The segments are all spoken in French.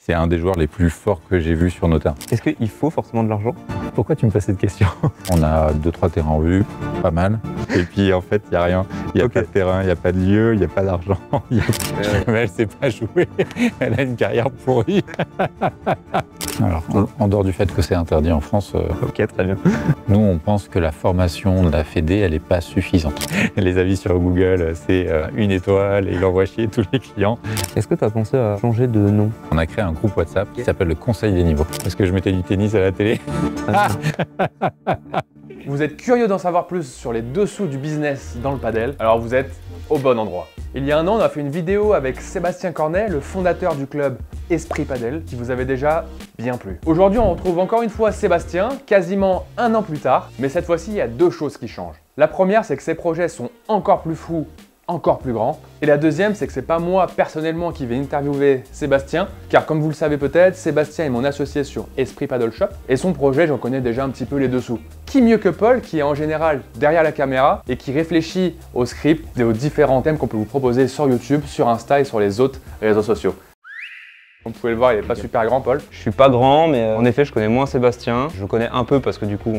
C'est un des joueurs les plus forts que j'ai vu sur nos terrains. Est-ce qu'il faut forcément de l'argent? Pourquoi tu me fais cette question? On a 2-3 terrains en vue, pas mal. Et puis en fait, il n'y a rien. Il n'y a pas de terrain, il n'y a pas de lieu, il n'y a pas d'argent. Mais elle ne sait pas jouer. Elle a une carrière pourrie. Alors, en dehors du fait que c'est interdit en France, Ok, très bien. nous on pense que la formation de la Fédé, elle n'est pas suffisante. Les avis sur Google, c'est 1 étoile et il envoie chier tous les clients. Est-ce que tu as pensé à changer de nom? On a créé un groupe WhatsApp qui s'appelle le Conseil des niveaux. Parce que je mettais du tennis à la télé. Vous êtes curieux d'en savoir plus sur les dessous du business dans le padel, alors vous êtes au bon endroit. Il y a un an, on a fait une vidéo avec Sébastien Cornet, le fondateur du club Esprit Padel, qui vous avait déjà bien plu. Aujourd'hui, on retrouve encore une fois Sébastien, quasiment 1 an plus tard, mais cette fois-ci, il y a 2 choses qui changent. La première, c'est que ses projets sont encore plus fous, encore plus grand. Et la deuxième, c'est que c'est pas moi personnellement qui vais interviewer Sébastien, car comme vous le savez peut-être, Sébastien est mon associé sur Esprit Paddle Shop, et son projet, j'en connais déjà un petit peu les dessous. Qui mieux que Paul, qui est en général derrière la caméra et qui réfléchit au script et aux différents thèmes qu'on peut vous proposer sur YouTube, sur Insta et sur les autres réseaux sociaux. Vous pouvez le voir, il n'est pas super grand, Paul. Je suis pas grand, mais en effet, je connais moins Sébastien. Je le connais un peu parce que du coup,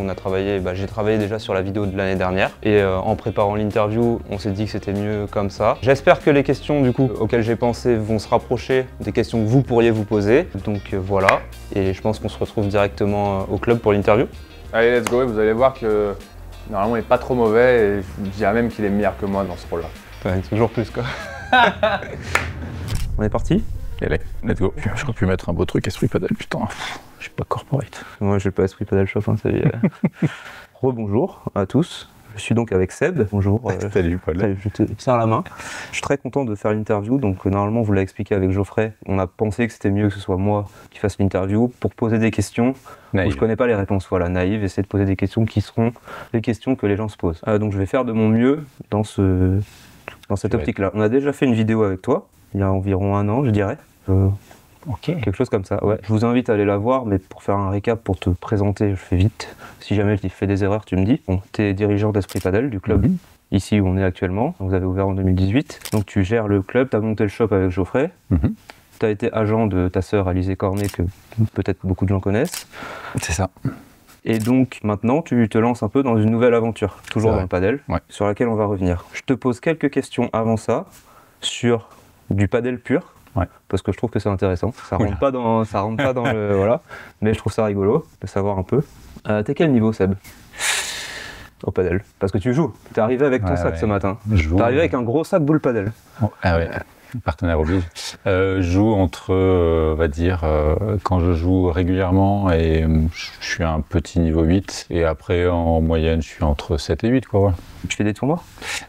j'ai travaillé déjà sur la vidéo de l'année dernière. Et en préparant l'interview, on s'est dit que c'était mieux comme ça. J'espère que les questions du coup auxquelles j'ai pensé vont se rapprocher des questions que vous pourriez vous poser. Donc voilà. Et je pense qu'on se retrouve directement au club pour l'interview. Allez, let's go, et vous allez voir que normalement, il n'est pas trop mauvais, et je dirais même qu'il est meilleur que moi dans ce rôle-là. Ouais, toujours plus quoi. On est parti? Allez, let's go. J'aurais pu mettre un beau truc Esprit Padel, putain. Je suis pas corporate. Moi, je suis pas Esprit Paddle Shop, hein, salut. Rebonjour à tous. Je suis donc avec Seb. Bonjour. Salut Paul. Salut, je te serre la main. Je suis très content de faire l'interview. Donc normalement, vous l'avez expliqué avec Geoffrey. On a pensé que c'était mieux que ce soit moi qui fasse l'interview pour poser des questions où je connais pas les réponses. Voilà, naïve. Essayer de poser des questions qui seront les questions que les gens se posent. Donc je vais faire de mon mieux dans cette optique-là. On a déjà fait une vidéo avec toi il y a environ 1 an, je dirais. Ok. Quelque chose comme ça, ouais. Je vous invite à aller la voir, mais pour faire un récap, pour te présenter, je fais vite. Si jamais je fais des erreurs, tu me dis. Bon, tu es dirigeant d'Esprit Padel, du club, ici où on est actuellement. Vous avez ouvert en 2018. Donc tu gères le club, tu as monté le shop avec Geoffrey. Tu as été agent de ta sœur Alizé Cornet, que peut-être beaucoup de gens connaissent. C'est ça. Et donc maintenant, tu te lances un peu dans une nouvelle aventure, toujours dans le padel, sur laquelle on va revenir. Je te pose quelques questions avant ça, sur du padel pur. Parce que je trouve que c'est intéressant. Ça rentre pas dans le voilà, mais je trouve ça rigolo de savoir un peu. T'es quel niveau, Seb, au padel? Parce que tu joues. T'es arrivé avec ton sac ce matin. T'es arrivé avec un gros sac boule padel. Ah ouais. Partenaire oblige. Je joue entre, on va dire, quand je joue régulièrement, et je suis à un petit niveau 8, et après en moyenne je suis entre 7 et 8 quoi. Ouais. Tu fais des tournois?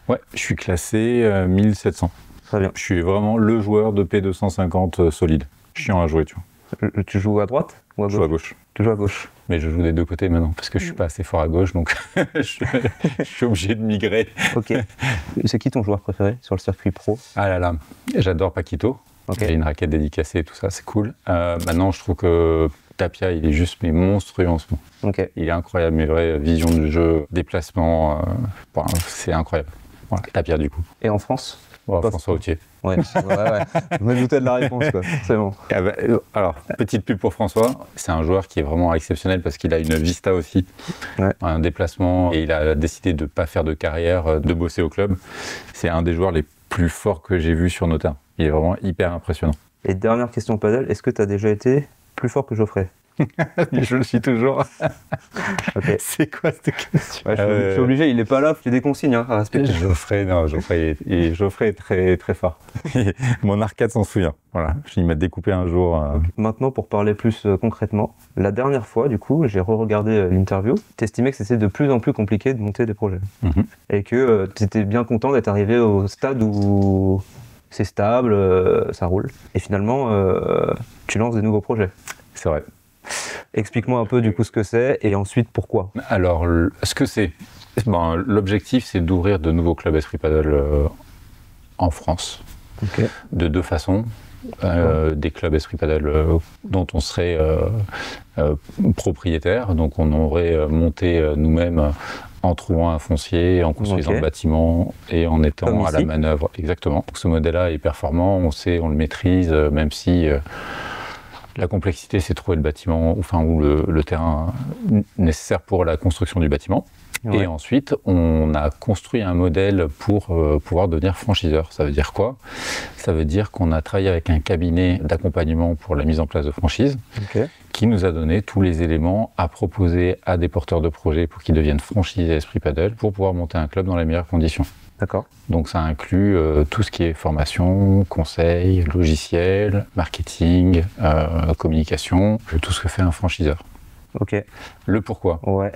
Ouais, je suis classé 1700. Très bien. Je suis vraiment le joueur de P250 solide. Chiant à jouer, tu vois. Tu joues à droite ou à gauche? Je joue à gauche. Tu joues à gauche. Mais je joue des 2 côtés maintenant, parce que je suis pas assez fort à gauche, donc je suis obligé de migrer. Ok. C'est qui ton joueur préféré sur le circuit pro? Ah là là, j'adore Paquito. Il a une raquette dédicacée et tout ça, c'est cool. Maintenant, je trouve que Tapia, il est juste monstrueux en ce moment. Il est incroyable, mais vraie vision du jeu, déplacement, c'est incroyable. Voilà, Tapia du coup. Et en France? François Autier. Ouais. Je me doutais de la réponse, quoi. C'est bon. Alors, petite pub pour François, c'est un joueur qui est vraiment exceptionnel parce qu'il a une vista aussi, un déplacement, et il a décidé de ne pas faire de carrière, de bosser au club. C'est un des joueurs les plus forts que j'ai vu sur nos terrains. Il est vraiment hyper impressionnant. Et dernière question padel, est-ce que tu as déjà été plus fort que Geoffrey? Je le suis toujours. C'est quoi cette question? Je suis obligé, il est pas là, il y a des consignes à respecter. Geoffrey est très très fort. Mon arcade s'en souvient. Voilà, il m'a découpé un jour. Maintenant, pour parler plus concrètement, la dernière fois, du coup, j'ai re-regardé l'interview. T'estimais que c'était de plus en plus compliqué de monter des projets. Et que tu étais bien content d'être arrivé au stade où c'est stable, ça roule. Et finalement, tu lances des nouveaux projets. C'est vrai. Explique-moi un peu du coup ce que c'est et ensuite pourquoi. Alors, ce que c'est, l'objectif c'est d'ouvrir de nouveaux clubs Esprit Padel en France. De 2 façons. Des clubs Esprit Padel dont on serait propriétaire, donc on aurait monté nous-mêmes en trouvant un foncier, en construisant le bâtiment et en étant à la manœuvre. Exactement. Donc, ce modèle-là est performant, on le maîtrise, même si La complexité, c'est trouver le bâtiment, ou le terrain nécessaire pour la construction du bâtiment. Ouais. Et ensuite, on a construit un modèle pour pouvoir devenir franchiseur. Ça veut dire quoi? Ça veut dire qu'on a travaillé avec un cabinet d'accompagnement pour la mise en place de franchise, qui nous a donné tous les éléments à proposer à des porteurs de projets pour qu'ils deviennent franchisés Esprit Padel pour pouvoir monter un club dans les meilleures conditions. D'accord. Donc ça inclut tout ce qui est formation, conseil, logiciel, marketing, communication, tout ce que fait un franchiseur. Ok. Le pourquoi. Ouais.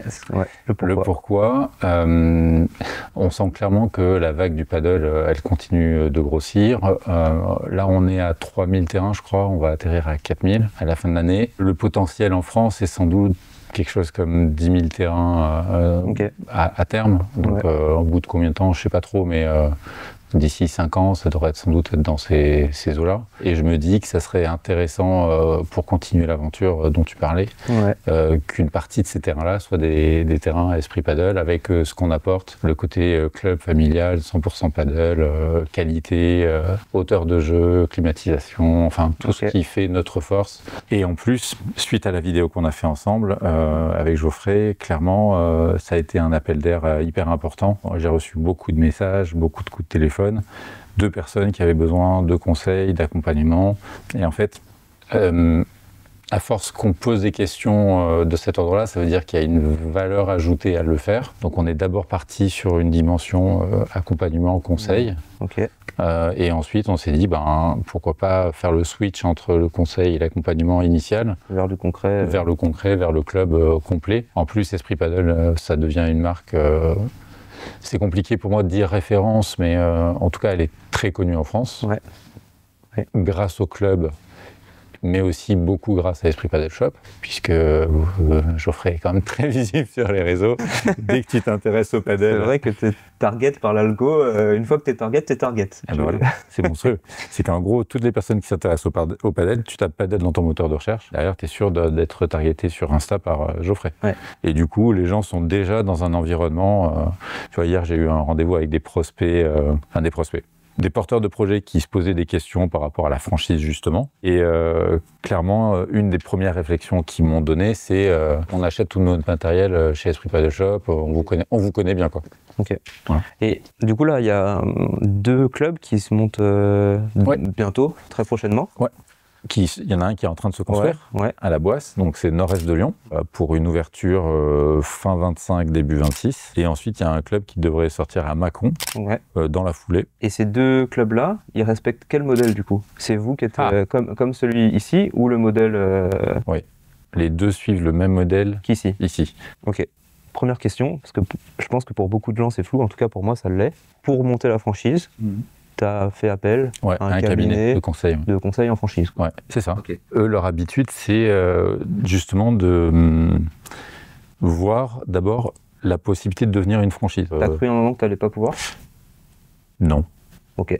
Le pourquoi. On sent clairement que la vague du paddle, elle continue de grossir. Là, on est à 3000 terrains, je crois. On va atterrir à 4000 à la fin de l'année. Le potentiel en France est sans doute quelque chose comme 10 000 terrains à terme. Donc, au bout de combien de temps, je ne sais pas trop, mais d'ici 5 ans, ça devrait sans doute être dans ces eaux-là. Et je me dis que ça serait intéressant pour continuer l'aventure dont tu parlais, qu'une partie de ces terrains-là soient des terrains à Esprit Padel avec ce qu'on apporte, le côté club familial, 100% paddle, qualité, hauteur de jeu, climatisation, enfin tout ce qui fait notre force. Et en plus, suite à la vidéo qu'on a fait ensemble avec Geoffrey, clairement, ça a été un appel d'air hyper important. J'ai reçu beaucoup de messages, beaucoup de coups de téléphone, de personnes qui avaient besoin de conseils, d'accompagnement. Et en fait, à force qu'on pose des questions de cet ordre-là, ça veut dire qu'il y a une valeur ajoutée à le faire. Donc on est d'abord parti sur une dimension accompagnement, conseil. Et ensuite on s'est dit, pourquoi pas faire le switch entre le conseil et l'accompagnement initial. Vers le concret. Vers le concret, vers le club complet. En plus, Esprit Padel, ça devient une marque... c'est compliqué pour moi de dire référence, mais en tout cas, elle est très connue en France. Grâce au club, mais aussi beaucoup grâce à Esprit Padel Shop, puisque Geoffrey est quand même très visible sur les réseaux. Dès que tu t'intéresses au padel... C'est vrai que tu es target par l'algo. Une fois que tu es target, tu es target. Voilà. C'est monstrueux. C'est qu'en gros, toutes les personnes qui s'intéressent au padel, tu tapes padel dans ton moteur de recherche. Derrière, tu es sûr d'être targeté sur Insta par Geoffrey. Et du coup, les gens sont déjà dans un environnement... tu vois, hier, j'ai eu un rendez-vous avec des prospects, des porteurs de projets qui se posaient des questions par rapport à la franchise, justement. Et clairement, une des premières réflexions qu'ils m'ont donné, c'est on achète tout notre matériel chez Esprit Padel Shop, on vous connaît bien, quoi. Voilà. Et du coup, là, il y a 2 clubs qui se montent bientôt, très prochainement. Il y en a un qui est en train de se construire à la Boisse, donc c'est nord-est de Lyon, pour une ouverture fin 25, début 26. Et ensuite, il y a un club qui devrait sortir à Mâcon, dans la foulée. Et ces 2 clubs-là, ils respectent quel modèle du coup? C'est vous qui êtes comme celui ici ou le modèle Oui, les 2 suivent le même modèle qu'ici. Ici. Ok. Première question, parce que je pense que pour beaucoup de gens c'est flou, en tout cas pour moi ça l'est. Pour monter la franchise, tu as fait appel à un cabinet de conseil en franchise. Ouais, c'est ça. Eux, leur habitude, c'est justement de voir d'abord la possibilité de devenir une franchise. T'as cru un moment que tu n'allais pas pouvoir? Non. Ok.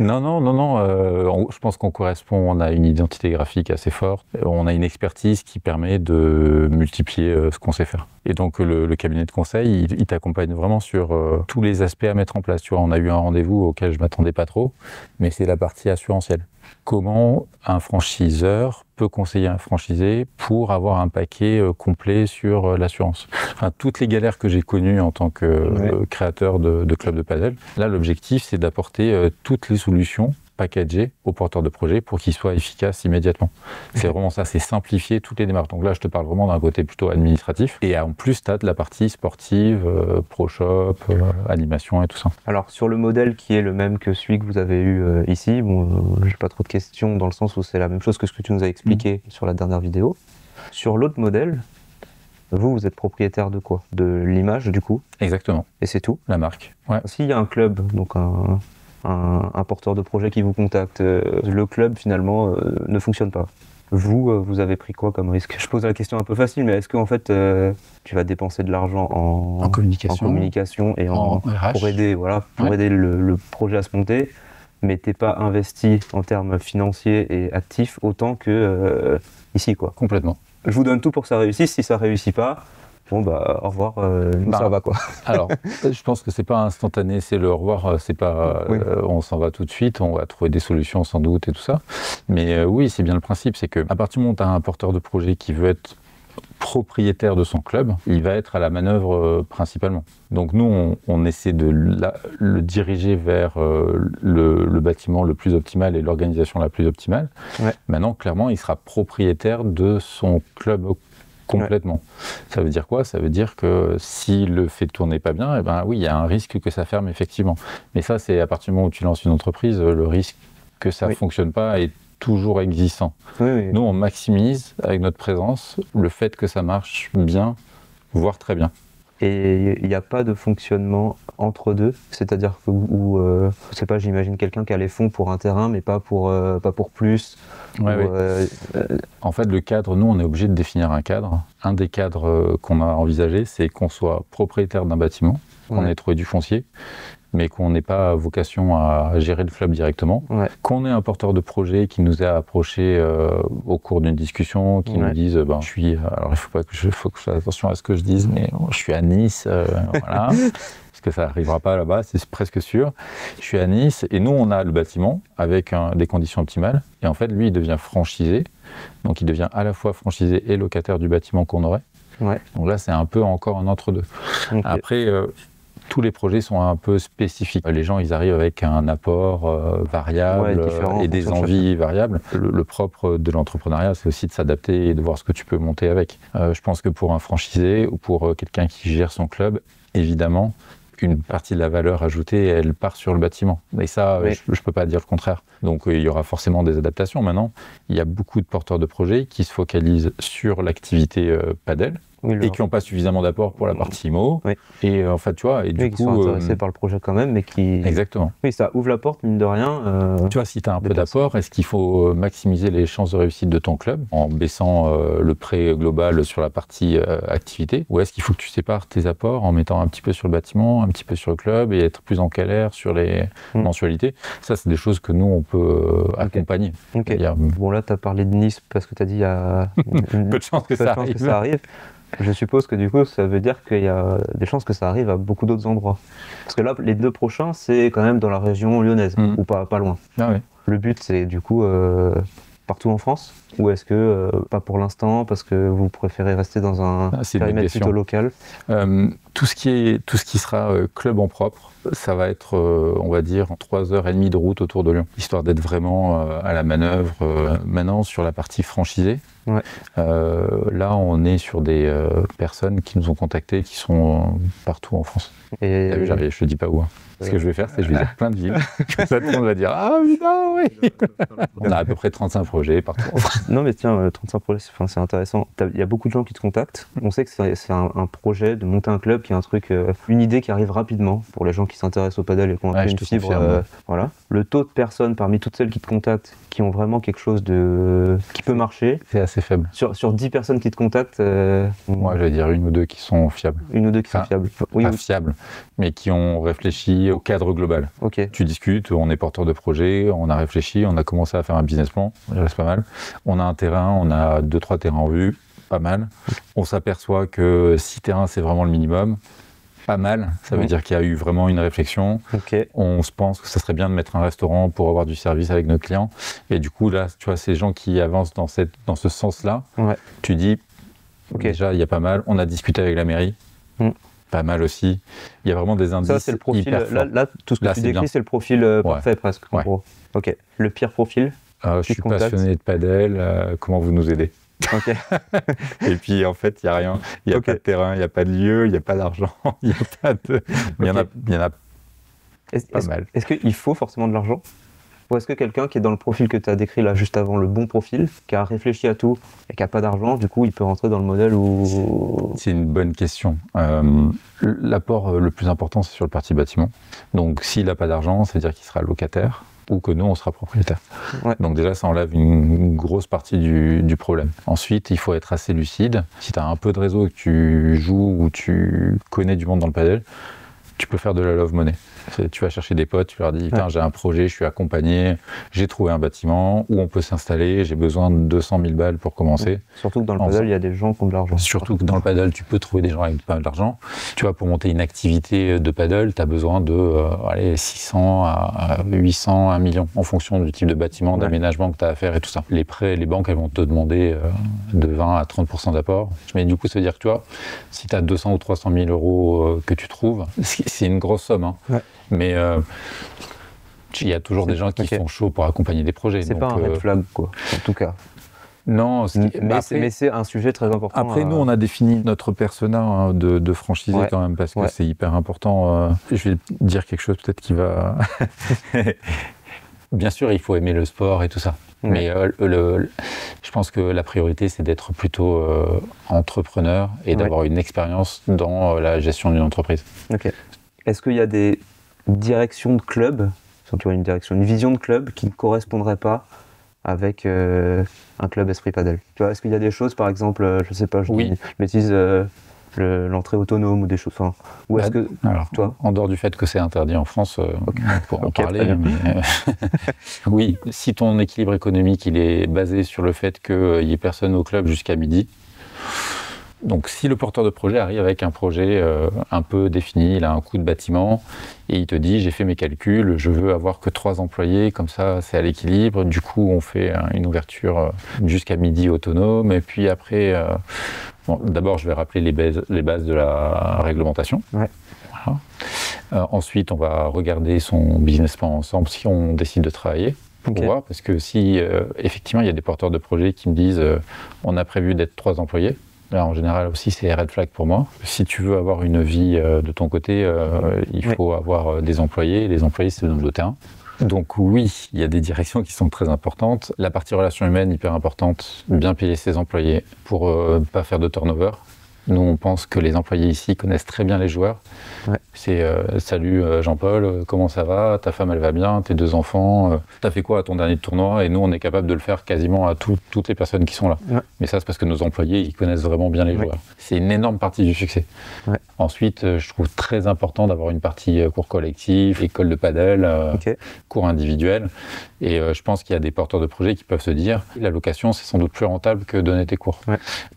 Non. Je pense qu'on correspond, on a une identité graphique assez forte, on a une expertise qui permet de multiplier ce qu'on sait faire. Et donc le cabinet de conseil, il t'accompagne vraiment sur tous les aspects à mettre en place. Tu vois, on a eu un rendez-vous auquel je m'attendais pas trop, mais c'est la partie assurantielle. Comment un franchiseur peut conseiller un franchisé pour avoir un paquet complet sur l'assurance. Enfin, toutes les galères que j'ai connues en tant que créateur de club de padel, là l'objectif c'est d'apporter toutes les solutions packagées aux porteurs de projet pour qu'ils soient efficaces immédiatement. C'est vraiment ça, c'est simplifier toutes les démarches. Donc là je te parle vraiment d'un côté plutôt administratif et en plus tu as de la partie sportive, pro shop, animation et tout ça. Alors sur le modèle qui est le même que celui que vous avez eu ici, j'ai pas trop de questions dans le sens où c'est la même chose que ce que tu nous as expliqué sur la dernière vidéo. Sur l'autre modèle, vous êtes propriétaire de quoi? De l'image du coup? Exactement. Et c'est tout? La marque. Ouais. S'il y a un club, donc un porteur de projet qui vous contacte, le club finalement ne fonctionne pas. Vous avez pris quoi comme risque? Je pose la question un peu facile, mais est-ce qu'en fait tu vas dépenser de l'argent en communication et pour aider, aider le projet à se monter, mais t'es pas investi en termes financiers et actifs autant que ici, quoi? Complètement. Je vous donne tout pour que ça réussisse. Si ça réussit pas, Bon bah au revoir, ça va quoi. Alors, je pense que c'est pas instantané, c'est le au revoir, c'est pas on s'en va tout de suite, on va trouver des solutions sans doute et tout ça. Mais oui, c'est bien le principe, c'est que à partir du moment où tu as un porteur de projet qui veut être propriétaire de son club, il va être à la manœuvre principalement. Donc nous, on essaie de le diriger vers le bâtiment le plus optimal et l'organisation la plus optimale. Ouais. Maintenant, clairement, il sera propriétaire de son club complètement. Ouais. Ça veut dire quoi? Ça veut dire que s'il le fait tourner pas bien, eh ben oui, il y a un risque que ça ferme effectivement. Mais ça, c'est à partir du moment où tu lances une entreprise, le risque que ça fonctionne pas est toujours existant. Oui. Nous, on maximise avec notre présence le fait que ça marche bien, voire très bien. Et il n'y a pas de fonctionnement entre deux, c'est-à-dire que je sais pas, j'imagine quelqu'un qui a les fonds pour un terrain, mais pas pour plus. En fait, le cadre, nous, on est obligé de définir un cadre. Un des cadres qu'on a envisagé, c'est qu'on soit propriétaire d'un bâtiment, qu'on ait trouvé du foncier, mais qu'on n'ait pas vocation à gérer le club directement, qu'on ait un porteur de projet qui nous a approché au cours d'une discussion, qui nous dise, alors il faut que je fasse attention à ce que je dise, mais je suis à Nice, voilà, parce que ça n'arrivera pas là-bas, c'est presque sûr. Je suis à Nice, et nous on a le bâtiment avec des conditions optimales, et en fait lui il devient franchisé, donc il devient à la fois franchisé et locataire du bâtiment qu'on aurait. Donc là c'est un peu encore un entre-deux. Après, tous les projets sont un peu spécifiques. Les gens, ils arrivent avec un apport variable et des envies variables. Le propre de l'entrepreneuriat, c'est aussi de s'adapter et de voir ce que tu peux monter avec. Je pense que pour un franchisé ou pour quelqu'un qui gère son club, évidemment, une partie de la valeur ajoutée, elle part sur le bâtiment. Et ça, je ne peux pas dire le contraire. Donc il y aura forcément des adaptations. Maintenant, il y a beaucoup de porteurs de projets qui se focalisent sur l'activité padel. Et qui n'ont pas suffisamment d'apport pour la partie IMO. Et en fait, tu vois, et du coup, qui sont intéressés par le projet quand même, mais qui... Exactement. Oui, ça ouvre la porte, mine de rien. Tu vois, si tu as un peu d'apport, est-ce qu'il faut maximiser les chances de réussite de ton club en baissant le prêt global sur la partie activité, ou est-ce qu'il faut que tu sépares tes apports en mettant un petit peu sur le bâtiment, un petit peu sur le club et être plus en clair sur les mensualités? Ça, c'est des choses que nous, on peut accompagner. Bon, là, tu as parlé de Nice parce que tu as dit il y a peu de chances que ça arrive. Je suppose que du coup, ça veut dire qu'il y a des chances que ça arrive à beaucoup d'autres endroits. Parce que là, les 2 prochains, c'est quand même dans la région lyonnaise, ou pas loin. Le but, c'est du coup partout en France? Ou est-ce que pas pour l'instant, parce que vous préférez rester dans un périmètre plutôt local? Tout ce qui sera club en propre, ça va être, on va dire, 3h30 de route autour de Lyon, histoire d'être vraiment à la manœuvre. Maintenant, sur la partie franchisée, là, on est sur des personnes qui nous ont contactés, qui sont partout en France. Et t'as vu, je te dis pas où. Ce que je vais faire, c'est que je vais dire plein de villes. Comme ça, tout le monde va dire « Ah putain, oui !» On a à peu près 35 projets partout. Non mais tiens, 35 projets, c'est intéressant. Il y a beaucoup de gens qui te contactent. On sait que c'est un projet de monter un club qui est un truc, une idée qui arrive rapidement pour les gens qui s'intéressent au padel et qui ont un peu une fibre. Voilà. Le taux de personnes parmi toutes celles qui te contactent qui ont vraiment quelque chose qui peut marcher, c'est assez faible. Sur 10 personnes qui te contactent, moi je vais dire 1 ou 2 qui sont fiables. 1 ou 2 qui sont fiables. Pas fiables, mais qui ont réfléchi au cadre global. Tu discutes, on est porteur de projet, on a réfléchi, on a commencé à faire un business plan, il reste pas mal. On a un terrain, on a 2-3 terrains en vue, pas mal. On s'aperçoit que 6 terrains c'est vraiment le minimum. Pas mal, ça veut dire qu'il y a eu vraiment une réflexion. On se pense que ça serait bien de mettre un restaurant pour avoir du service avec nos clients. Et du coup, là, tu vois, ces gens qui avancent dans ce sens-là, tu dis, déjà, il y a pas mal. On a discuté avec la mairie, pas mal aussi. Il y a vraiment des indices. Ça, c'est le profil. Là, tout ce que tu décris, c'est le profil parfait presque. Ok. Le pire profil? Je suis passionné de padel. Comment vous nous aidez? Et puis en fait, il n'y a rien. Il n'y a pas de terrain, il n'y a pas de lieu, il n'y a pas d'argent, il n'y a pas de. Il y en a pas mal. Est-ce qu'il faut forcément de l'argent? Ou est-ce que quelqu'un qui est dans le profil que tu as décrit là juste avant, le bon profil, qui a réfléchi à tout et qui n'a pas d'argent, du coup il peut rentrer dans le modèle ou... C'est une bonne question. L'apport le plus important, c'est sur le parti bâtiment. Donc s'il n'a pas d'argent, ça veut dire qu'il sera locataire ou que nous, on sera propriétaire. Donc déjà, ça enlève une grosse partie du problème. Ensuite, il faut être assez lucide. Si tu as un peu de réseau et que tu joues ou tu connais du monde dans le padel, tu peux faire de la love money. Tu vas chercher des potes, tu leur dis j'ai un projet, je suis accompagné, j'ai trouvé un bâtiment où on peut s'installer, j'ai besoin de 200 000 balles pour commencer. Surtout que dans le paddle, il y a des gens qui ont de l'argent. Surtout que dans le paddle, tu peux trouver des gens avec pas mal d'argent. Tu vois, pour monter une activité de paddle, tu as besoin de 600 à 800, 1 million, en fonction du type de bâtiment, d'aménagement que tu as à faire et tout ça. Les prêts, les banques, elles vont te demander de 20 à 30% d'apport. Mais du coup, ça veut dire que tu vois, si tu as 200 ou 300 000 euros que tu trouves, c'est une grosse somme. Hein. Mais il y a toujours des gens qui sont chauds pour accompagner des projets. C'est pas un red flag, quoi, en tout cas. Non, mais c'est un sujet très important. Après, nous, on a défini notre persona de franchisé quand même, parce que c'est hyper important. Je vais dire quelque chose peut-être qui va... Bien sûr, il faut aimer le sport et tout ça. Mais je pense que la priorité, c'est d'être plutôt entrepreneur et d'avoir une expérience dans la gestion d'une entreprise. Est-ce qu'il y a des directions de club, tu vois, une vision de club qui ne correspondrait pas avec un club Esprit Padel? Tu vois, est-ce qu'il y a des choses, par exemple, je sais pas, je dis une bêtise, l'entrée autonome ou des choses, ou est-ce que toi, en dehors du fait que c'est interdit en France, pour en parler, mais, oui, si ton équilibre économique il est basé sur le fait qu'il n'y ait personne au club jusqu'à midi. Donc si le porteur de projet arrive avec un projet un peu défini, il a un coût de bâtiment et il te dit j'ai fait mes calculs, je veux avoir que 3 employés, comme ça c'est à l'équilibre, du coup on fait une ouverture jusqu'à midi autonome et puis après, d'abord je vais rappeler les bases de la réglementation. Ensuite on va regarder son business plan ensemble si on décide de travailler. Pour voir, parce que si effectivement il y a des porteurs de projets qui me disent on a prévu d'être 3 employés, là, en général aussi, c'est red flag pour moi. Si tu veux avoir une vie de ton côté, il faut avoir des employés. Les employés, c'est le terrain. Donc oui, il y a des directions qui sont très importantes. La partie relation humaine, hyper importante. Bien payer ses employés pour pas faire de turnover. Nous, on pense que les employés ici connaissent très bien les joueurs. C'est salut Jean-Paul, comment ça va? Ta femme, elle va bien? Tes 2 enfants? T'as fait quoi à ton dernier tournoi? Et nous, on est capable de le faire quasiment à toutes les personnes qui sont là. Mais ça, c'est parce que nos employés, ils connaissent vraiment bien les joueurs. C'est une énorme partie du succès. Ensuite, je trouve très important d'avoir une partie cours collectif, école de paddle, cours individuel. Et je pense qu'il y a des porteurs de projets qui peuvent se dire la location, c'est sans doute plus rentable que donner tes cours.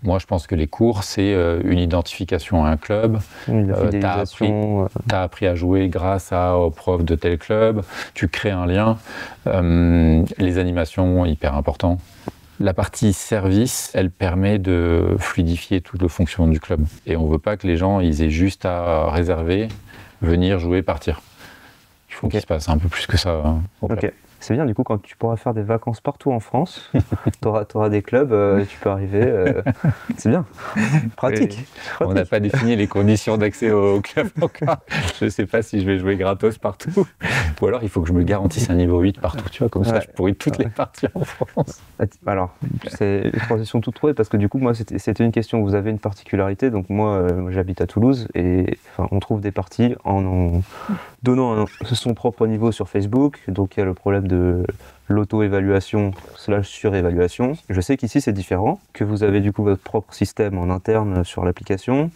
Moi, je pense que les cours, c'est une identification à un club. T'as appris à jouer grâce aux profs de tel club. Tu crées un lien. Les animations, hyper important. La partie service, elle permet de fluidifier tout le fonctionnement du club. Et on ne veut pas que les gens ils aient juste à réserver, venir, jouer, partir. Il faut qu'il se passe un peu plus que ça. C'est bien, du coup, quand tu pourras faire des vacances partout en France, tu auras des clubs, tu peux arriver. C'est bien. Pratique. On n'a pas défini les conditions d'accès au club encore. Je ne sais pas si je vais jouer gratos partout. Ou alors, il faut que je me garantisse un niveau 8 partout. Tu vois, comme ça, je pourrais toutes les parties en France. Alors, c'est une transition toute trouvée parce que du coup, moi, c'était une question. Vous avez une particularité. Donc, moi, j'habite à Toulouse et on trouve des parties en donnant son propre niveau sur Facebook. Donc, il y a le problème de l'auto-évaluation / surévaluation. Je sais qu'ici c'est différent, que vous avez du coup votre propre système en interne sur l'application,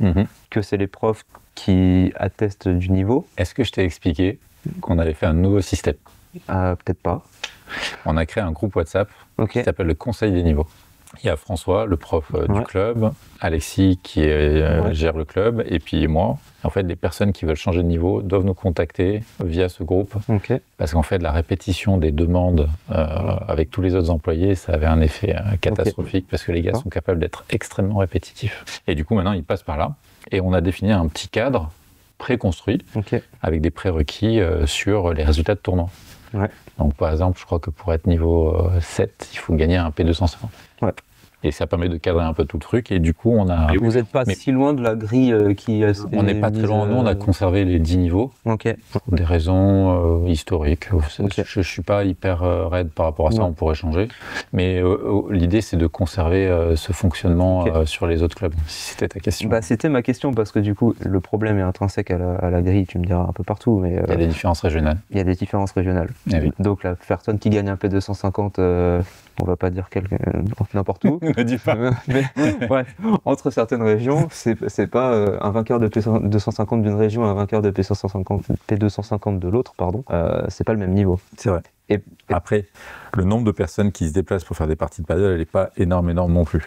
que c'est les profs qui attestent du niveau. Est-ce que je t'ai expliqué qu'on avait fait un nouveau système? Peut-être pas. On a créé un groupe WhatsApp qui s'appelle le Conseil des niveaux. Il y a François, le prof du club, Alexis qui gère le club, et puis moi. En fait, les personnes qui veulent changer de niveau doivent nous contacter via ce groupe. Parce qu'en fait, la répétition des demandes avec tous les autres employés, ça avait un effet catastrophique parce que les gars sont capables d'être extrêmement répétitifs. Et du coup, maintenant, ils passent par là. Et on a défini un petit cadre préconstruit avec des prérequis sur les résultats de tournoi. Donc, par exemple, je crois que pour être niveau 7, il faut gagner un P250. Et ça permet de cadrer un peu tout le truc. Et du coup, on a... Vous n'êtes pas si loin de la grille qui... On n'est pas très loin. Nous, on a conservé les 10 niveaux. Pour des raisons historiques. Je ne suis pas hyper raide par rapport à ça, on pourrait changer. Mais l'idée, c'est de conserver ce fonctionnement sur les autres clubs, si c'était ta question. C'était ma question, parce que du coup, le problème est intrinsèque à la grille, tu me diras un peu partout. Mais, il y a des différences régionales. Il y a des différences régionales. Donc la personne qui gagne un P250 on va pas dire n'importe où. Ne dis pas. Mais bref, entre certaines régions, c'est pas un vainqueur de P250 d'une région et un vainqueur de P250 de l'autre, pardon. C'est pas le même niveau. C'est vrai. Et après, le nombre de personnes qui se déplacent pour faire des parties de paddle, elle n'est pas énorme non plus.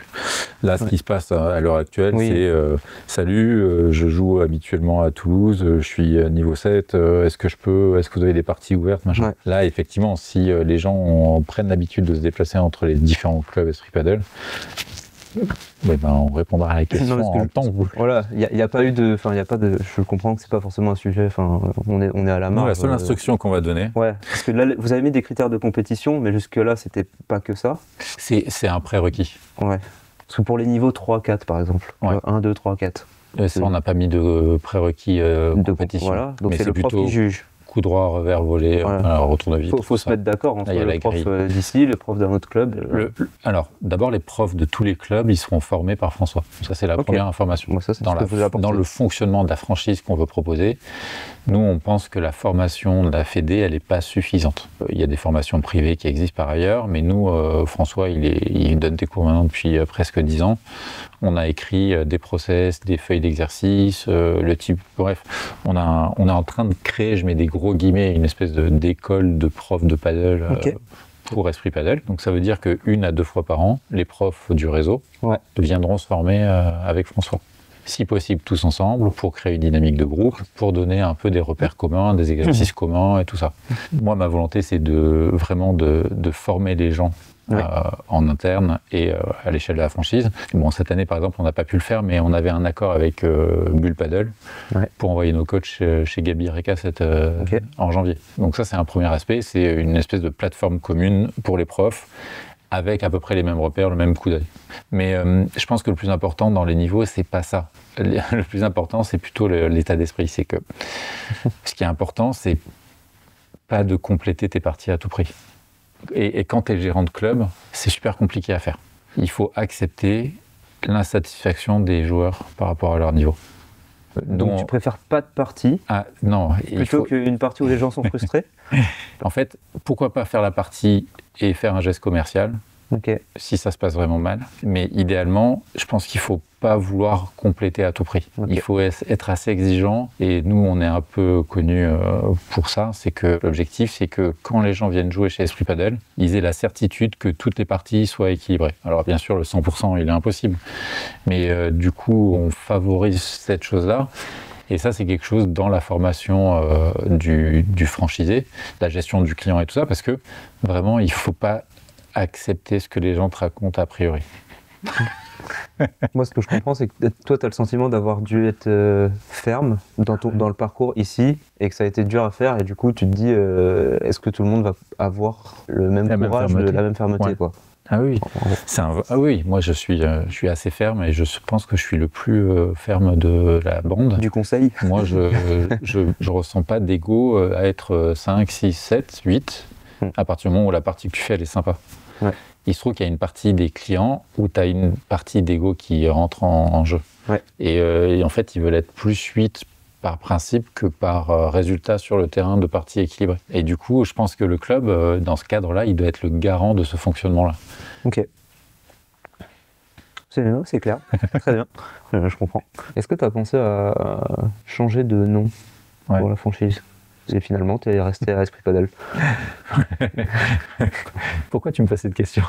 Là, ce qui se passe à l'heure actuelle, c'est salut, je joue habituellement à Toulouse, je suis niveau 7, est-ce que vous avez des parties ouvertes, machin. Là, effectivement, si les gens prennent l'habitude de se déplacer entre les différents clubs Esprit Paddle, on répondra à la question en temps. Voilà, il n'y a pas eu de, je comprends que c'est pas forcément un sujet, on est à la marge. La seule instruction qu'on va donner. Ouais, parce que là, vous avez mis des critères de compétition, mais jusque là, c'était pas que ça. C'est un prérequis. Ouais. Parce que pour les niveaux 3-4 par exemple, 1, 2, 3, 4. Ça, on n'a pas mis de prérequis compétition. Voilà, donc c'est le prof qui juge. Coup droit, revers, volé, retour de vite. Il faut se mettre d'accord entre le prof d'ici, le prof d'un autre club. Alors, d'abord, les profs de tous les clubs, ils seront formés par François. Ça, c'est la première information. Moi, ça, dans le fonctionnement de la franchise qu'on veut proposer, nous, on pense que la formation de la Fédé, elle n'est pas suffisante. Il y a des formations privées qui existent par ailleurs, mais nous, François, il donne des cours maintenant depuis presque 10 ans. On a écrit des process, des feuilles d'exercice, le type... Bref, on est en train de créer, je mets des gros guillemets, une espèce d'école de profs de paddle pour Esprit Paddle. Donc ça veut dire que 1 à 2 fois par an, les profs du réseau viendront se former avec François. Si possible tous ensemble, pour créer une dynamique de groupe, pour donner un peu des repères communs, des exercices communs et tout ça. Moi, ma volonté, c'est vraiment de former les gens en interne et à l'échelle de la franchise. Bon, cette année, par exemple, on n'a pas pu le faire, mais on avait un accord avec Bull Paddle pour envoyer nos coachs chez Gabi Reka en janvier. Donc ça, c'est un premier aspect. C'est une espèce de plateforme commune pour les profs, avec à peu près les mêmes repères, le même coup d'œil. Mais je pense que le plus important dans les niveaux, c'est pas ça. Le plus important, c'est plutôt l'état d'esprit. C'est que ce qui est important, c'est pas de compléter tes parties à tout prix. Et quand tu es gérant de club, c'est super compliqué à faire. Il faut accepter l'insatisfaction des joueurs par rapport à leur niveau. Donc tu préfères pas de partie non, plutôt qu'une partie où les gens sont frustrés? En fait, pourquoi pas faire la partie et faire un geste commercial si ça se passe vraiment mal. Mais idéalement, je pense qu'il ne faut pas vouloir compléter à tout prix. Il faut être assez exigeant. Et nous, on est un peu connus pour ça. C'est que l'objectif, c'est que quand les gens viennent jouer chez Esprit Paddle, ils aient la certitude que toutes les parties soient équilibrées. Alors bien sûr, le 100%, il est impossible. Mais du coup, on favorise cette chose-là. Et ça, c'est quelque chose dans la formation du franchisé, la gestion du client et tout ça, parce que vraiment, il ne faut pas accepter ce que les gens te racontent a priori. Moi, ce que je comprends, c'est que toi, tu as le sentiment d'avoir dû être ferme dans le parcours ici et que ça a été dur à faire. Et du coup, tu te dis, est-ce que tout le monde va avoir le même courage, la même fermeté quoi. Ah oui, oui, moi je suis assez ferme et je pense que je suis le plus ferme de la bande. Du conseil. Moi, je ressens pas d'ego à être 5, 6, 7, 8, à partir du moment où la partie que tu fais, elle est sympa. Ouais. Il se trouve qu'il y a une partie des clients où tu as une partie d'ego qui rentre en jeu. Ouais. Et en fait, ils veulent être plus 8 par principe que par résultat sur le terrain de partie équilibrée. Et du coup, je pense que le club, dans ce cadre-là, il doit être le garant de ce fonctionnement-là. Ok. C'est clair. Très bien. Je comprends. Est-ce que tu as pensé à changer de nom pour la franchise ? Et finalement, tu es resté à Esprit Paddle. Pourquoi tu me fais cette question ?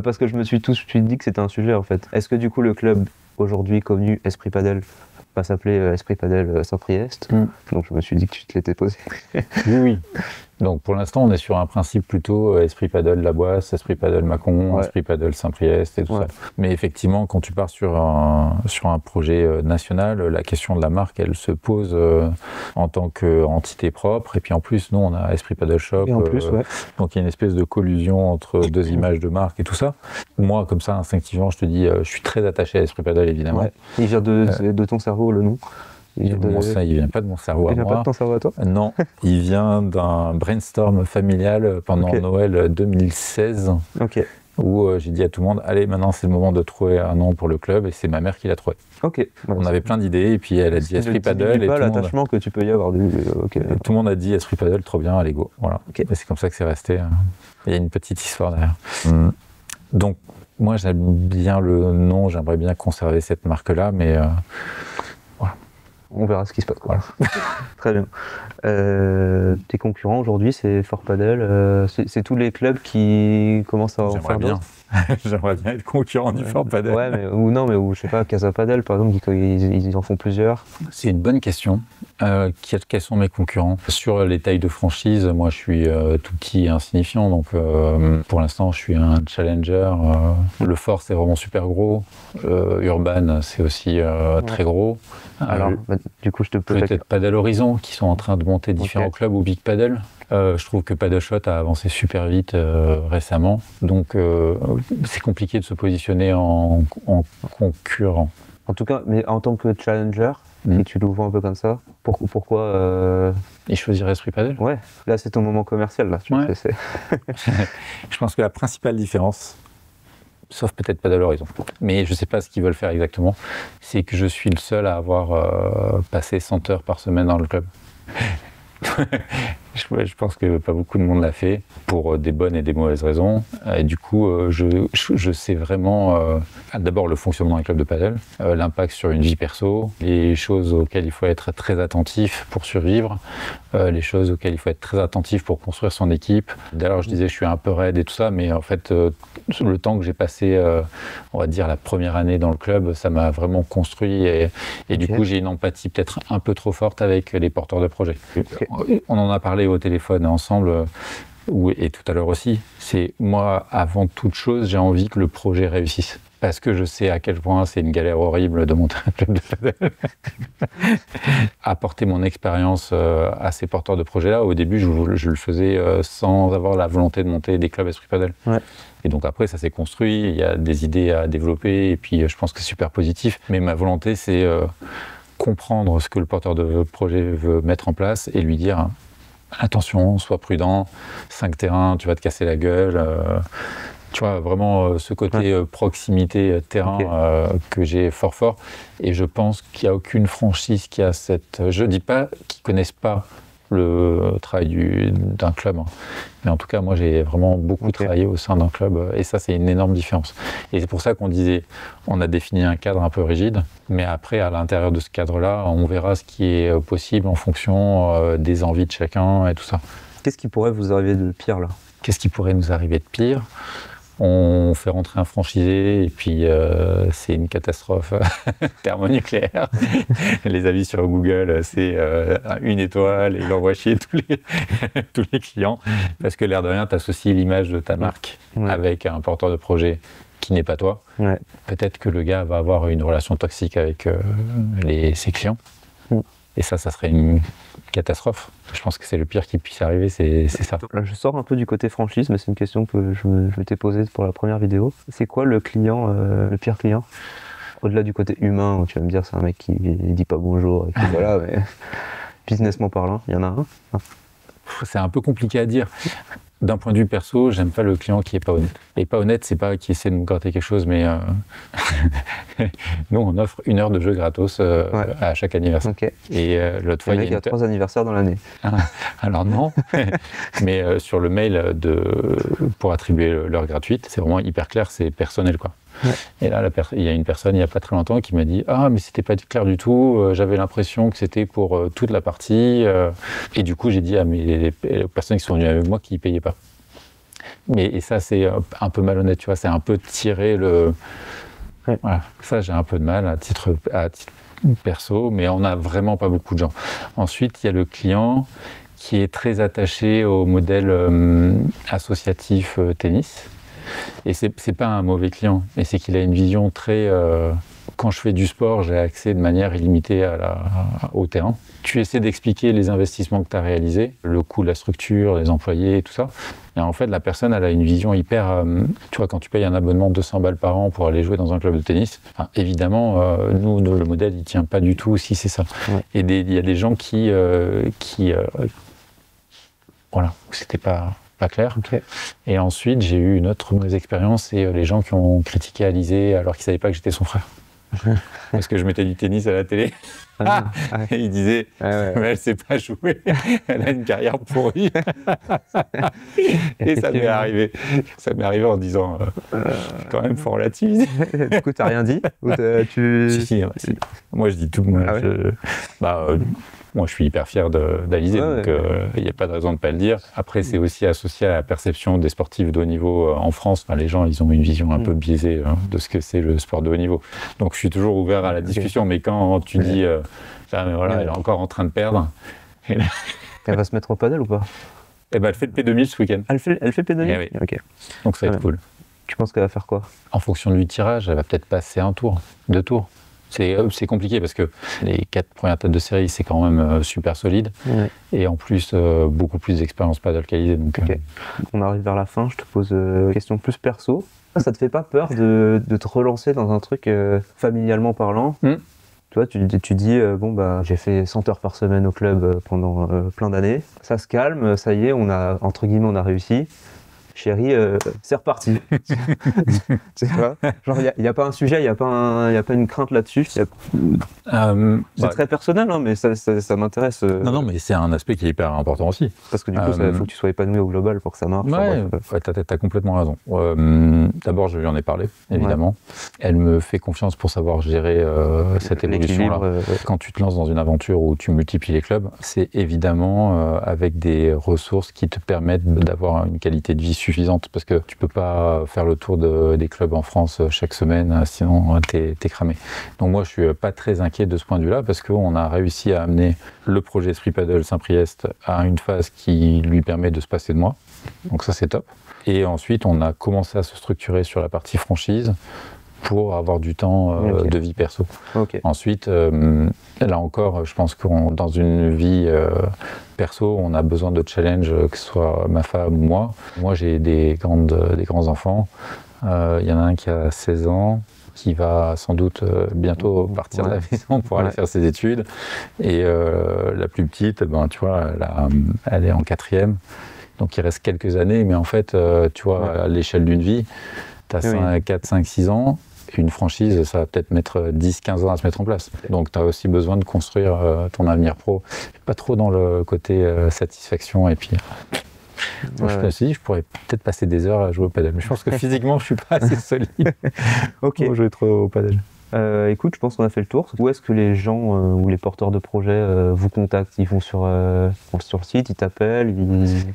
Parce que je me suis dit que c'était un sujet en fait. Est-ce que du coup le club aujourd'hui connu Esprit Paddle va s'appeler Esprit Paddle Saint-Priest ? Donc je me suis dit que tu te l'étais posé. Oui. Donc pour l'instant, on est sur un principe plutôt Esprit Paddle La Boisse, Esprit Paddle Mâcon, Esprit Paddle Saint-Priest et tout ça. Mais effectivement, quand tu pars sur un projet national, la question de la marque, elle se pose en tant qu'entité propre. Et puis en plus, nous, on a Esprit Paddle Shop. Donc il y a une espèce de collusion entre deux images de marque et tout ça. Moi, comme ça, instinctivement, je te dis, je suis très attaché à Esprit Paddle, évidemment. Ouais. Il vient de ton cerveau, le nom ? Il vient pas de mon cerveau à moi. Il vient pas de ton cerveau à toi ? Non, il vient d'un brainstorm familial pendant Noël 2016. Où j'ai dit à tout le monde, allez, maintenant c'est le moment de trouver un nom pour le club, et c'est ma mère qui l'a trouvé. On avait plein d'idées, et puis elle a dit Esprit Paddle. Et pas l'attachement que tu peux y avoir. Tout le monde a dit Esprit Paddle, trop bien, allez go. Voilà. Et c'est comme ça que c'est resté. Il y a une petite histoire derrière. Donc, moi, j'aime bien le nom, j'aimerais bien conserver cette marque-là, mais voilà. On verra ce qui se passe. Voilà. Très bien. Tes concurrents aujourd'hui, c'est Fort Padel, c'est tous les clubs qui commencent à en faire d'autres. J'aimerais bien être concurrent du Fort Padel. Ouais, mais je sais pas, Casa Padel par exemple, ils en font plusieurs. C'est une bonne question. Quels sont mes concurrents? Sur les tailles de franchise, moi je suis tout petit et insignifiant, donc pour l'instant je suis un challenger. Le Fort c'est vraiment super gros. Urban c'est aussi très gros. Alors, du coup je te peux peut-être Padel Horizon qui sont en train de monter différents clubs ou Big Padel. Je trouve que Padel Shot a avancé super vite récemment, donc c'est compliqué de se positionner en concurrent. En tout cas, mais en tant que challenger, si tu le vois un peu comme ça, pourquoi Et choisir Esprit Padel? Ouais, là c'est ton moment commercial là. Ouais. Je pense que la principale différence, sauf peut-être Padel Horizon, mais je ne sais pas ce qu'ils veulent faire exactement, c'est que je suis le seul à avoir passé 100 heures par semaine dans le club. Je pense que pas beaucoup de monde l'a fait pour des bonnes et des mauvaises raisons. Et du coup, je sais vraiment d'abord le fonctionnement d'un club de padel, l'impact sur une vie perso, les choses auxquelles il faut être très attentif pour survivre, les choses auxquelles il faut être très attentif pour construire son équipe. D'ailleurs, je disais je suis un peu raide et tout ça, mais en fait, le temps que j'ai passé, on va dire la première année dans le club, ça m'a vraiment construit et du coup, j'ai une empathie peut-être un peu trop forte avec les porteurs de projets. On en a parlé au téléphone ensemble, et tout à l'heure aussi, c'est moi, avant toute chose, j'ai envie que le projet réussisse. Parce que je sais à quel point c'est une galère horrible de monter un club de padel. Apporter mon expérience à ces porteurs de projets-là, au début, je le faisais sans avoir la volonté de monter des clubs Esprit Padel. Ouais. Et donc après, ça s'est construit, il y a des idées à développer, et puis je pense que c'est super positif. Mais ma volonté, c'est comprendre ce que le porteur de projet veut mettre en place et lui dire attention, sois prudent, 5 terrains, tu vas te casser la gueule. Tu vois, vraiment ce côté proximité terrain que j'ai fort. Et je pense qu'il n'y a aucune franchise qui a cette... Je ne dis pas qu'ils ne connaissent pas le travail d'un club. Mais en tout cas, moi, j'ai vraiment beaucoup travaillé au sein d'un club. Et ça, c'est une énorme différence. Et c'est pour ça qu'on disait, on a défini un cadre un peu rigide. Mais après, à l'intérieur de ce cadre-là, on verra ce qui est possible en fonction des envies de chacun et tout ça. Qu'est-ce qui pourrait vous arriver de pire, là? Qu'est-ce qui pourrait nous arriver de pire? On fait rentrer un franchisé et puis c'est une catastrophe thermonucléaire. Les avis sur Google, c'est 1 étoile et il envoie chier tous les clients. Parce que l'air de rien, tu associes l'image de ta marque avec un porteur de projet qui n'est pas toi. Ouais. Peut-être que le gars va avoir une relation toxique avec ses clients. Et ça serait une catastrophe. Je pense que c'est le pire qui puisse arriver, c'est ça. Là, je sors un peu du côté franchise, mais c'est une question que je m'étais posée pour la première vidéo. C'est quoi le client, le pire client? Au-delà du côté humain, où tu vas me dire c'est un mec qui dit pas bonjour, et puis voilà, mais businessment parlant, il y en a un? C'est un peu compliqué à dire. D'un point de vue perso, j'aime pas le client qui est pas honnête. Et pas honnête, c'est pas qui essaie de me gratter quelque chose, mais nous, on offre 1 heure de jeu gratos à chaque anniversaire. Okay. Et l'autre fois, il y a 3 anniversaires dans l'année. Alors non, mais sur le mail pour attribuer l'heure gratuite, c'est vraiment hyper clair, c'est personnel, quoi. Ouais. Et là, il y a une personne, il n'y a pas très longtemps, qui m'a dit « Ah, mais c'était pas clair du tout, j'avais l'impression que c'était pour toute la partie. » Et du coup, j'ai dit à les personnes qui sont venues avec moi qu'ils ne payaient pas. Et ça, c'est un peu malhonnête, tu vois, c'est un peu tirer le... Ouais. Voilà. Ça, j'ai un peu de mal à titre perso, mais on n'a vraiment pas beaucoup de gens. Ensuite, il y a le client qui est très attaché au modèle associatif tennis. Et c'est pas un mauvais client, mais c'est qu'il a une vision très... quand je fais du sport, j'ai accès de manière illimitée au terrain. Tu essaies d'expliquer les investissements que tu as réalisés, le coût de la structure, les employés et tout ça. Et en fait, la personne, elle a une vision hyper... tu vois, quand tu payes un abonnement de 200 balles par an pour aller jouer dans un club de tennis, évidemment, nous, le modèle, il tient pas du tout si c'est ça. Ouais. Et il y a des gens qui voilà, c'était pas clair. Okay. Et ensuite, j'ai eu une autre mauvaise expérience, c'est les gens qui ont critiqué Alizé alors qu'ils ne savaient pas que j'étais son frère. Parce que je mettais du tennis à la télé. Et il disait, mais elle sait pas jouer, elle a une carrière pourrie. Et ça m'est arrivé. Ça m'est arrivé en disant, quand même, faut relativiser. Du coup, t'as rien dit ou Si. Moi, je dis tout. Moi, je suis hyper fier d'Alizé, donc il n'y a pas de raison de ne pas le dire. Après, c'est aussi associé à la perception des sportifs de haut niveau en France. Enfin, les gens, ils ont une vision un peu biaisée de ce que c'est le sport de haut niveau. Donc, je suis toujours ouvert à la discussion, mais quand tu dis, mais voilà, elle est encore en train de perdre. Elle va se mettre au paddle ou pas? Eh ben, elle fait le P2000 ce week-end. Elle fait le P2000 oui. Okay. Donc, ça va être cool. Tu penses qu'elle va faire quoi? En fonction du tirage, elle va peut-être passer un tour, 2 tours. C'est compliqué parce que les 4 premières têtes de série, c'est quand même super solide. Et en plus, beaucoup plus d'expérience paddle qu'Alizé. Donc, On arrive vers la fin, je te pose une question plus perso. Ça te fait pas peur de te relancer dans un truc familialement parlant? Toi, tu dis, j'ai fait 100 heures par semaine au club pendant plein d'années. Ça se calme, ça y est, on a réussi. Chérie, c'est reparti. Tu vois, genre, il n'y a pas un sujet, il n'y a pas une crainte là-dessus. C'est très personnel, hein, mais ça m'intéresse. Non, mais c'est un aspect qui est hyper important aussi. Parce que du coup, il faut que tu sois épanoui au global pour que ça marche. Ouais, t'as complètement raison. D'abord, je lui en ai parlé, évidemment. Elle me fait confiance pour savoir gérer cette évolution-là. Quand tu te lances dans une aventure où tu multiplies les clubs, c'est évidemment avec des ressources qui te permettent d'avoir une qualité de vie suffisante, parce que tu peux pas faire le tour des clubs en France chaque semaine, sinon t'es cramé. Donc moi je suis pas très inquiet de ce point de vue-là, parce qu'on a réussi à amener le projet Esprit Paddle Saint-Priest à une phase qui lui permet de se passer de moi. Donc ça c'est top. Et ensuite on a commencé à se structurer sur la partie franchise pour avoir du temps de vie perso. Ensuite, là encore, je pense que dans une vie perso, on a besoin de challenge, que ce soit ma femme ou moi. Moi, j'ai des grands enfants. Il y en a un qui a 16 ans, qui va sans doute bientôt partir de la maison pour aller faire ses études. Et la plus petite, tu vois, elle est en 4e. Donc il reste quelques années, mais en fait, tu vois, à l'échelle d'une vie, tu as 4, 5, 6 ans, une franchise, ça va peut-être mettre 10, 15 ans à se mettre en place. Donc tu as aussi besoin de construire ton avenir pro. Pas trop dans le côté satisfaction et puis... Je me suis dit, je pourrais peut-être passer des heures à jouer au paddle. Mais je pense que physiquement, je suis pas assez solide pour jouer trop au paddle. Écoute, je pense qu'on a fait le tour. Où est-ce que les gens ou les porteurs de projets vous contactent? Ils vont sur le site, ils t'appellent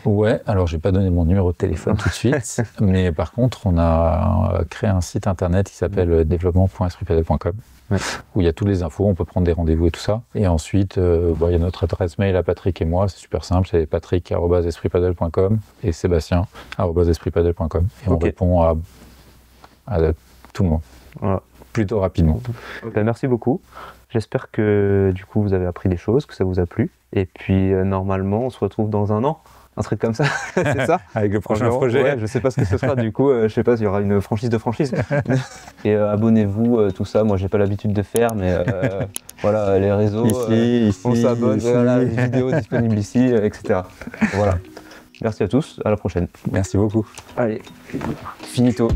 Ouais, alors je vais pas donner mon numéro de téléphone tout de suite, mais par contre, on a créé un site internet qui s'appelle développement.espritpaddle.com où il y a toutes les infos, on peut prendre des rendez-vous et tout ça. Et ensuite, il y a notre adresse mail à Patrick et moi, c'est super simple, c'est patrick@espritpaddle.com et Sébastien@espritpaddle.com. Et on répond à tout le monde. Voilà. Plutôt rapidement. Merci beaucoup. J'espère que du coup vous avez appris des choses, que ça vous a plu. Et puis normalement on se retrouve dans un an. Un truc comme ça, c'est ça? Avec le prochain projet. Ouais, je sais pas ce que ce sera du coup, je sais pas s'il y aura une franchise de franchise. Et abonnez-vous, tout ça, moi j'ai pas l'habitude de faire, mais voilà, les réseaux, ici, on s'abonne, voilà, les vidéos disponibles ici, etc. Voilà. Merci à tous, à la prochaine. Merci beaucoup. Allez, finito.